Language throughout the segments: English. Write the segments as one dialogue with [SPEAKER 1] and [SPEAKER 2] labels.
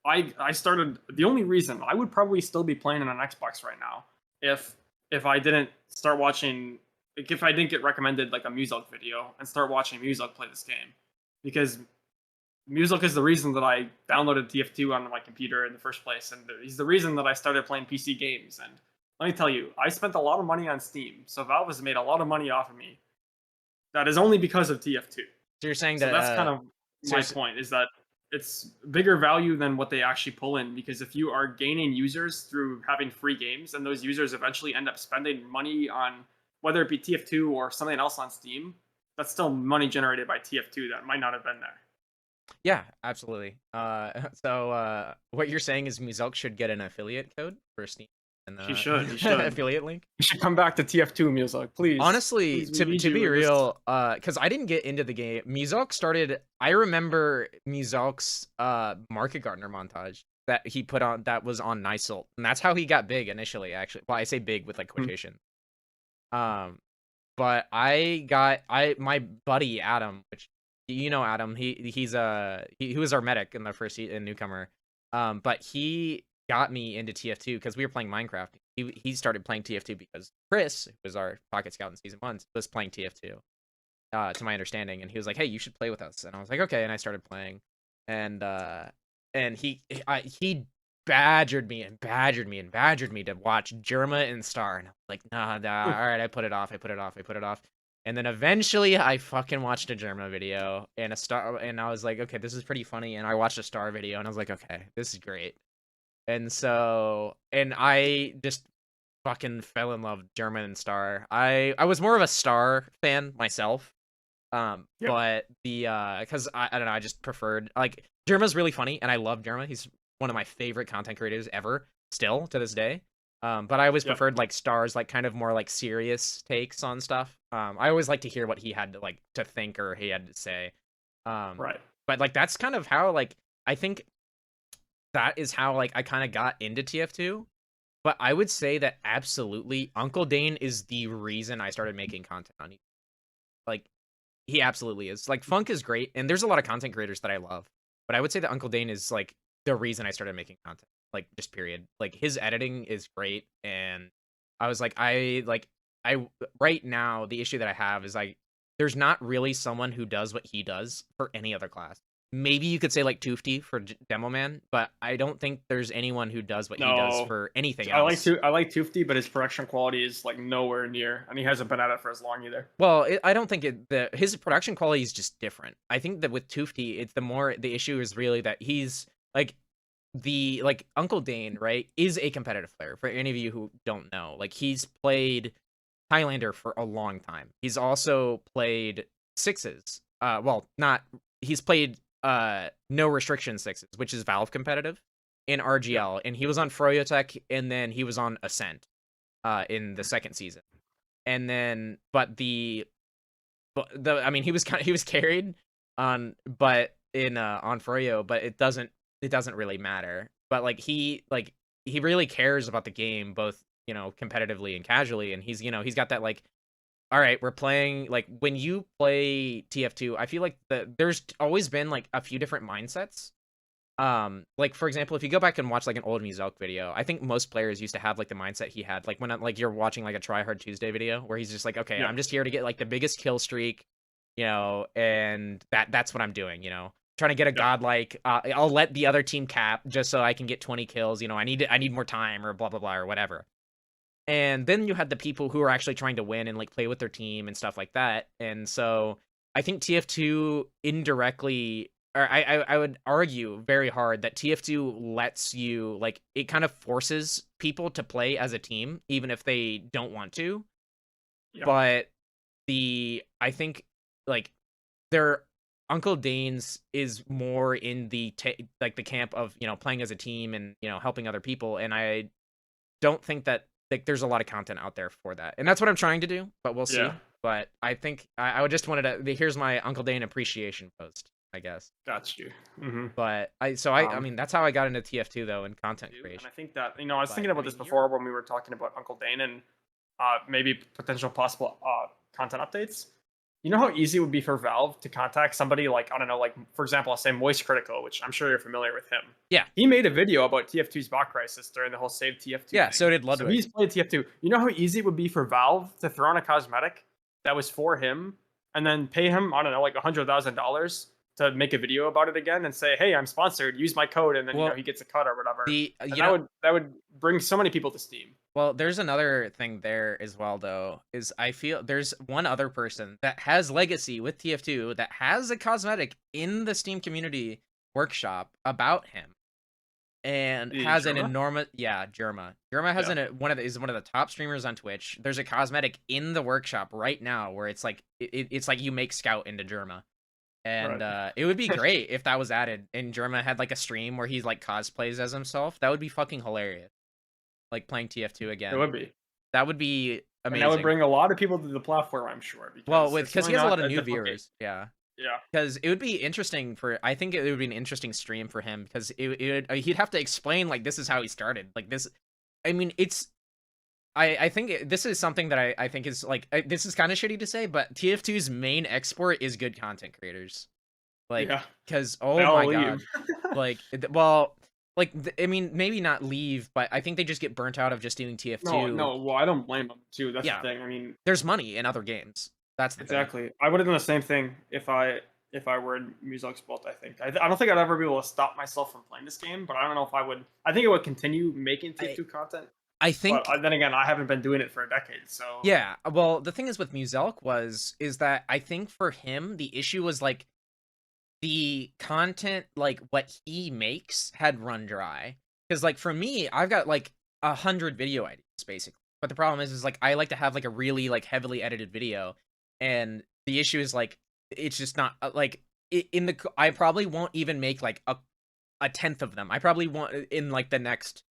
[SPEAKER 1] I started. The only reason I would probably still be playing on an Xbox right now if I didn't start watching, like, if I didn't get recommended like a Music video and start watching Music play this game, because Music is the reason that I downloaded TF2 on my computer in the first place, and he's the reason that I started playing PC games. And let me tell you, I spent a lot of money on Steam, so Valve has made a lot of money off of me. That is only because of TF2.
[SPEAKER 2] So you're saying
[SPEAKER 1] So
[SPEAKER 2] that
[SPEAKER 1] that's kind of
[SPEAKER 2] so
[SPEAKER 1] my point, is that it's bigger value than what they actually pull in, because if you are gaining users through having free games and those users eventually end up spending money on whether it be TF2 or something else on Steam, that's still money generated by TF2 that might not have been there.
[SPEAKER 2] yeah, absolutely. So what you're saying is Muzilk should get an affiliate code for Steam and
[SPEAKER 1] He should. He should.
[SPEAKER 2] affiliate link.
[SPEAKER 1] You should come back to TF2 Music, please.
[SPEAKER 2] Honestly,
[SPEAKER 1] Please, we need
[SPEAKER 2] to be
[SPEAKER 1] you in this.
[SPEAKER 2] real, because I didn't get into the game. Muzilk started. I remember Muzilk's Market Gardener montage that he put on, that was on Niceult, and that's how he got big initially. Actually, well, I say big with like quotation. Um, but my buddy Adam, which you know Adam, he was our medic in the first newcomer. But he got me into TF2 because we were playing Minecraft. He started playing TF2 because Chris, who was our Pocket Scout in season 1, was playing TF2. To my understanding, and he was like, "Hey, you should play with us." And I was like, "Okay," and I started playing, and he badgered me and badgered me and badgered me to watch Germa and Star, and I was like, nah, all right, I put it off, and then eventually I fucking watched a Germa video and a Star, and I was like, okay, this is pretty funny, and I watched a Star video, and I was like, okay, this is great, and so, and I just fucking fell in love with Germa and Star. I was more of a Star fan myself.
[SPEAKER 1] Yep.
[SPEAKER 2] But because I don't know, I just preferred, like, Germa's really funny, and I love Germa. He's one of my favorite content creators ever, still to this day. But I always
[SPEAKER 1] Yep.
[SPEAKER 2] preferred like Star's like kind of more like serious takes on stuff. I always like to hear what he had to like to think or he had to say.
[SPEAKER 1] Right.
[SPEAKER 2] But like that's kind of how like I think that is how like I kind of got into TF2. But I would say that absolutely Uncle Dane is the reason I started making content on YouTube. Like he absolutely is. Like Funk is great, and there's a lot of content creators that I love, but I would say that Uncle Dane is like the reason I started making content. Like just period. Like his editing is great, and I was like, I right now the issue that I have is there's not really someone who does what he does for any other class. Maybe you could say like Toofty for Demo Man, but I don't think there's anyone who does what he does
[SPEAKER 1] No,
[SPEAKER 2] for anything else.
[SPEAKER 1] I like Toofty, but his production quality is like nowhere near, and he hasn't been at it for as long either.
[SPEAKER 2] Well, I don't think his production quality is just different. I think that with Toofty, it's the issue is really that he's like Uncle Dane, right, is a competitive player. For any of you who don't know, like he's played Highlander for a long time. He's also played sixes. Well, not he's played no restriction sixes, which is Valve competitive in RGL, and he was on Froyotech, and then he was on Ascent in the second season. And then, I mean, he was carried on, but on Froyo, but it doesn't really matter. But like he really cares about the game, both competitively and casually, and he's got that like, all right, we're playing, like when you play TF2, I feel like there's always been like a few different mindsets. Like for example, if you go back and watch like an old Muzilk video, I think most players used to have like the mindset he had, like when like you're watching like a Try Hard Tuesday video where he's just like, okay,
[SPEAKER 1] Yeah.
[SPEAKER 2] I'm just here to get like the biggest kill streak, and that's what I'm doing, trying to get a godlike. I'll let the other team cap just so I can get 20 kills. I need more time or blah blah blah or whatever. And then you had the people who are actually trying to win and like play with their team and stuff like that. And so I think TF2 indirectly, or I would argue very hard that TF2 lets you, like, it kind of forces people to play as a team, even if they don't want to.
[SPEAKER 1] Yep.
[SPEAKER 2] But I think like their Uncle Dane's is more in the like the camp of playing as a team and helping other people, and I don't think that like there's a lot of content out there for that, and that's what I'm trying to do, but we'll see.
[SPEAKER 1] Yeah.
[SPEAKER 2] But I think I would just wanted to, here's my Uncle Dane appreciation post, I guess.
[SPEAKER 1] Got you. Mm-hmm.
[SPEAKER 2] But I mean that's how I got into TF2 though, and content creation.
[SPEAKER 1] And I think that I was thinking about this before when we were talking about Uncle Dane and maybe potential possible content updates. You know how easy it would be for Valve to contact somebody like, I don't know, like for example, I'll say Moist Critical, which I'm sure you're familiar with him.
[SPEAKER 2] Yeah.
[SPEAKER 1] He made a video about TF2's bot crisis during the whole Save TF2
[SPEAKER 2] Yeah,
[SPEAKER 1] thing.
[SPEAKER 2] so did
[SPEAKER 1] So
[SPEAKER 2] Ludwig.
[SPEAKER 1] he's played TF2. You know how easy it would be for Valve to throw in a cosmetic that was for him and then pay him, I don't know, like $100,000 to make a video about it again and say, "Hey, I'm sponsored. Use my code," and then
[SPEAKER 2] Well,
[SPEAKER 1] he gets a cut or whatever.
[SPEAKER 2] the
[SPEAKER 1] And
[SPEAKER 2] you know
[SPEAKER 1] that would bring so many people to Steam.
[SPEAKER 2] well, there's another thing there as well, though, is I feel there's one other person that has legacy with TF2 that has a cosmetic in the Steam community workshop about him, and
[SPEAKER 1] The
[SPEAKER 2] has an
[SPEAKER 1] Germa?
[SPEAKER 2] enormous Germa. Germa has
[SPEAKER 1] Yeah.
[SPEAKER 2] is one of the top streamers on Twitch. There's a cosmetic in the workshop right now where it's like it's like you make Scout into Germa. And
[SPEAKER 1] Right.
[SPEAKER 2] it would be great if that was added and Germa had like a stream where he's like cosplays as himself. That would be fucking hilarious. Like playing TF2
[SPEAKER 1] It
[SPEAKER 2] again.
[SPEAKER 1] would be.
[SPEAKER 2] That would be
[SPEAKER 1] And that would
[SPEAKER 2] amazing.
[SPEAKER 1] bring a lot of people to the platform, I'm sure,
[SPEAKER 2] Well,
[SPEAKER 1] because it's
[SPEAKER 2] because he
[SPEAKER 1] really
[SPEAKER 2] has a
[SPEAKER 1] not
[SPEAKER 2] lot of
[SPEAKER 1] a
[SPEAKER 2] new
[SPEAKER 1] difficult game.
[SPEAKER 2] viewers. Yeah.
[SPEAKER 1] Yeah.
[SPEAKER 2] Because it would be interesting for I think it would be an interesting stream for him because he'd have to explain like this is how he started. Like this I mean, it's I think this is something that I think is like this is kind of shitty to say, but TF2's main export is good content creators. Like,
[SPEAKER 1] Yeah.
[SPEAKER 2] because
[SPEAKER 1] They
[SPEAKER 2] oh
[SPEAKER 1] all
[SPEAKER 2] my
[SPEAKER 1] leave.
[SPEAKER 2] god, like, well, like I mean, maybe not leave, but I think they just get burnt out of just doing TF2.
[SPEAKER 1] No. Well, I don't blame them too. That's
[SPEAKER 2] Yeah.
[SPEAKER 1] the thing. I mean,
[SPEAKER 2] There's money in other games. That's the thing.
[SPEAKER 1] exactly. I would have done the same thing if I were in Music's Bolt. I think. I don't think I'd ever be able to stop myself from playing this game, but I don't know if I would. I think it would continue making TF2 content.
[SPEAKER 2] I think.
[SPEAKER 1] But then again, I haven't been doing it for a decade, so
[SPEAKER 2] Yeah. Well, the thing is with Muzelk is that I think for him the issue was like the content, like what he makes had run dry. Because like for me, I've got like 100 video ideas basically. But the problem is like I like to have like a really like heavily edited video, and the issue is like it's just not like in the I probably won't even make like a tenth of them. I probably won't in like the next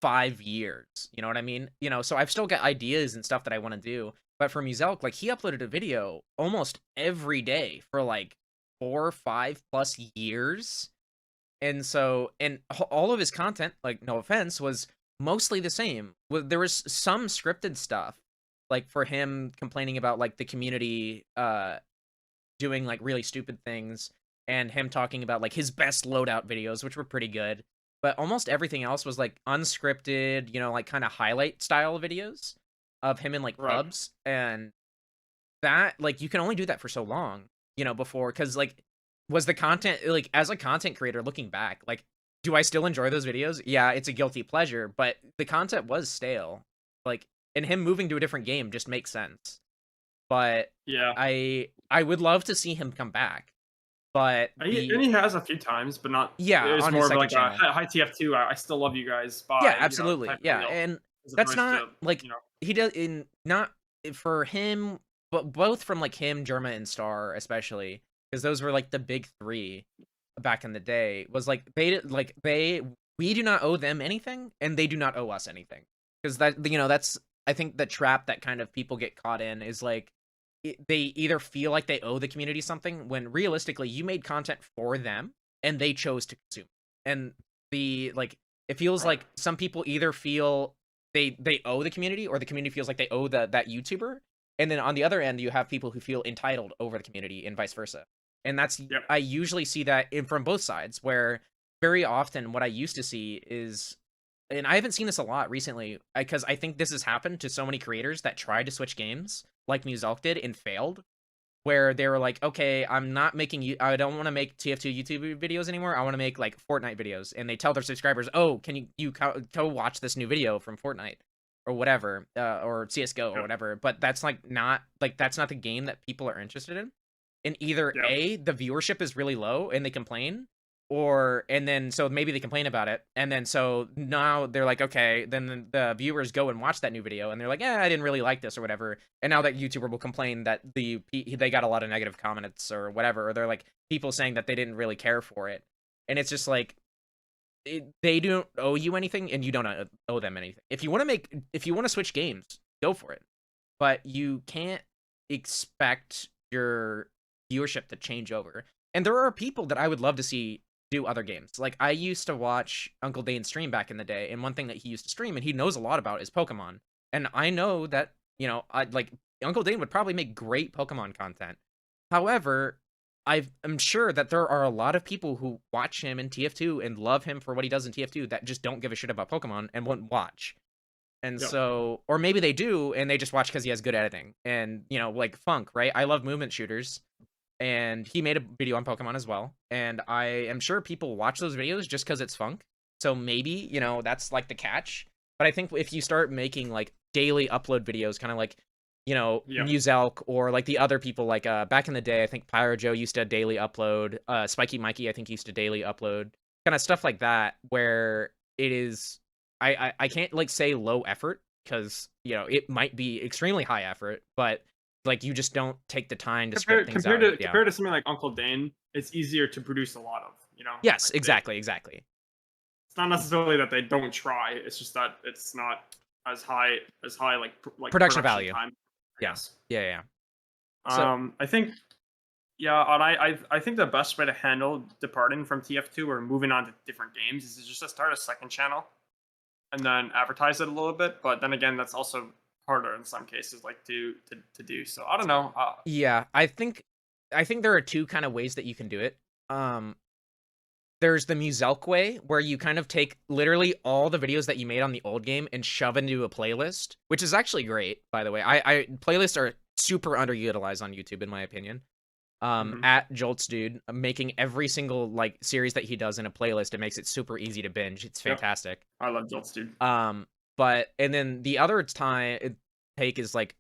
[SPEAKER 2] 5 years. You know what I mean? So I've still got ideas and stuff that I want to do. But for Muzelk, like he uploaded a video almost every day for like 4 or 5 plus years. And so, and all of his content, like no offense, was mostly the same. There was some scripted stuff, like for him complaining about like the community doing like really stupid things, and him talking about like his best loadout videos, which were pretty good. But almost everything else was like unscripted, like kind of highlight style videos of him in like
[SPEAKER 1] Right.
[SPEAKER 2] pubs, and that like you can only do that for so long, before, because like was the content like as a content creator looking back, like do I still enjoy those videos? Yeah, it's a guilty pleasure, but the content was stale. Like, and him moving to a different game just makes sense. But
[SPEAKER 1] yeah.
[SPEAKER 2] I would love to see him come back. But
[SPEAKER 1] And he has a few times, but not.
[SPEAKER 2] Yeah,
[SPEAKER 1] It's
[SPEAKER 2] on his
[SPEAKER 1] more of
[SPEAKER 2] second
[SPEAKER 1] like
[SPEAKER 2] channel.
[SPEAKER 1] hi TF2. I still love you guys. Bye.
[SPEAKER 2] Yeah, absolutely.
[SPEAKER 1] Type of
[SPEAKER 2] Yeah,
[SPEAKER 1] deal,
[SPEAKER 2] and
[SPEAKER 1] as
[SPEAKER 2] that's
[SPEAKER 1] opposed
[SPEAKER 2] not
[SPEAKER 1] to,
[SPEAKER 2] like he does in not for him, but both from like him, Germa, and Star especially, because those were like the big three back in the day. Was like we do not owe them anything, and they do not owe us anything, because that's I think the trap that kind of people get caught in is like they either feel like they owe the community something when realistically you made content for them and they chose to consume. And it feels
[SPEAKER 1] Right.
[SPEAKER 2] like some people either feel they owe the community, or the community feels like they owe that YouTuber. And then on the other end, you have people who feel entitled over the community, and vice versa. And that's
[SPEAKER 1] Yep.
[SPEAKER 2] I usually see that from both sides, where very often what I used to see is, and I haven't seen this a lot recently, because I think this has happened to so many creators that tried to switch games, like Muzelk did, and failed, where they were like, okay, I don't want to make TF2 YouTube videos anymore. I want to make like Fortnite videos. And they tell their subscribers, oh, can you go watch this new video from Fortnite or whatever, or CSGO or whatever. But that's that's not the game that people are interested in. And either A, the viewership is really low and they complain, and then so maybe they complain about it, and then so now they're like, okay, then the viewers go and watch that new video, and they're like, I didn't really like this or whatever, and now that YouTuber will complain that they got a lot of negative comments or whatever, or they're like people saying that they didn't really care for it, and it's just like they don't owe you anything, and you don't owe them anything. If you want to switch games, go for it, but you can't expect your viewership to change over. And there are people that I would love to see do other games. Like I used to watch Uncle Dane stream back in the day, and one thing that he used to stream and he knows a lot about is Pokemon. And I know that, I like Uncle Dane would probably make great Pokemon content. However, I'm sure that there are a lot of people who watch him in TF2 and love him for what he does in TF2 that just don't give a shit about Pokemon and wouldn't watch. And
[SPEAKER 1] Yep.
[SPEAKER 2] so, or maybe they do and they just watch because he has good editing. And, you know, like Funk, right? I love movement shooters. And he made a video on Pokemon as well. And I am sure people watch those videos just because it's Funk. So maybe, you know, that's like the catch. But I think if you start making like daily upload videos, kind of like, you know,
[SPEAKER 1] Yep.
[SPEAKER 2] Muselk or like the other people, like back in the day, I think Pyro Joe used to daily upload. Spiky Mikey, I think, used to daily upload. Kind of stuff like that, where it is, I can't like say low effort because, you know, it might be extremely high effort, but like you just don't take the time to script things out. Yeah.
[SPEAKER 1] Compared to something like Uncle Dane, it's easier to produce a lot of. You know.
[SPEAKER 2] Yes,
[SPEAKER 1] Like,
[SPEAKER 2] exactly.
[SPEAKER 1] it's not necessarily that they don't try. It's just that it's not as high like
[SPEAKER 2] Production value.
[SPEAKER 1] time.
[SPEAKER 2] Yes. Yeah. So,
[SPEAKER 1] I think, yeah, and I think the best way to handle departing from TF2 or moving on to different games is just to start a second channel and then advertise it a little bit. But then again, that's also harder in some cases, like to do. So I don't know.
[SPEAKER 2] yeah, I think there are two kind of ways that you can do it. There's the Muselk way, where you kind of take literally all the videos that you made on the old game and shove into a playlist, which is actually great, by the way. I playlists are super underutilized on YouTube, in my opinion. At Jolts Dude, making every single like series that he does in a playlist, it makes it super easy to binge. It's fantastic.
[SPEAKER 1] I love Jolts Dude.
[SPEAKER 2] But and then the other take is like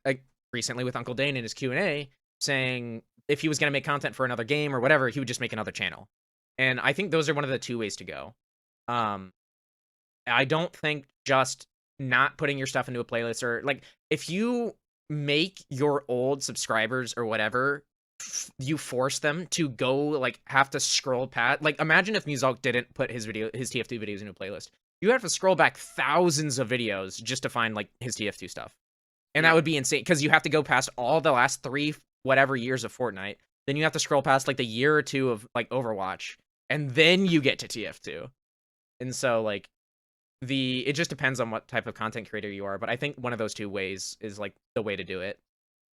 [SPEAKER 2] recently with Uncle Dane in his Q&A saying if he was going to make content for another game or whatever, he would just make another channel. And I think those are one of the two ways to go. I don't think just not putting your stuff into a playlist, or like if you make your old subscribers or whatever, you force them to go like have to scroll past. Like imagine if Muselk didn't put his TF2 videos into a playlist. You have to scroll back thousands of videos just to find like his TF2 stuff. And that would be insane because you have to go past all the last 3 whatever years of Fortnite. Then you have to scroll past like the year or two of like Overwatch. And then you get to TF2. And so like it just depends on what type of content creator you are. But I think one of those two ways is like the way to do it.